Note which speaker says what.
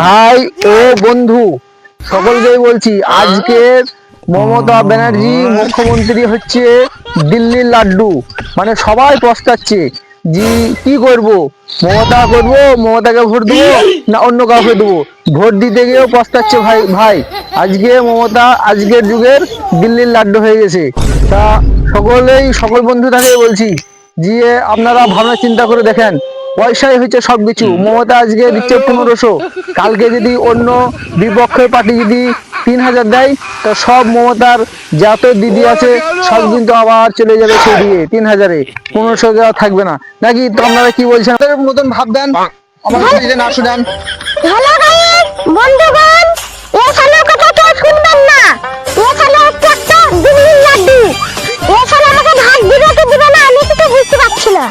Speaker 1: ভাই ও বন্ধু সকলকেই বলছি, আজকের মমতা ব্যানার্জি মুখ্যমন্ত্রী হচ্ছে দিল্লির লাড্ডু। মানে সবাই পস্তাচ্ছে যে কি করব, মমতা করব, মমতাকে ভোট দেবো না অন্য কাউকে দেবো। ভোট দিতে গিয়েও পস্তাচ্ছে ভাই ভাই আজকে মমতা আজকের যুগের দিল্লির লাড্ডু হয়ে গেছে। তা সকল বন্ধুটাকে বলছি যে আপনারা ভাবনা চিন্তা করে দেখেন, পয়সাই হচ্ছে সবকিছু। মমতা আজকে দিচ্ছে 1500, কালকে যদি অন্য বিপক্ষের পার্টি যদি 3000 দেয়, তো সব মমতার যত দিদি আছে সব কিন্তু আবার চলে যাবে সেই দিকে 3000-এ, 1500 দেওয়া থাকবে না নাকি? তো আপনারা কি বলছেন? নতুন ভাববেন, আমার কাছে না শুনেন।
Speaker 2: হ্যালো গাইস, বন্ধুগণ, এখানে কথা কেউ শুনবেন না। এখানে হচ্ছে একটা দিল্লির লাড্ডু। এখানে আমাকে ভাগ দিবে কি দিবে না আমি কিছু বুঝতে পারছি না।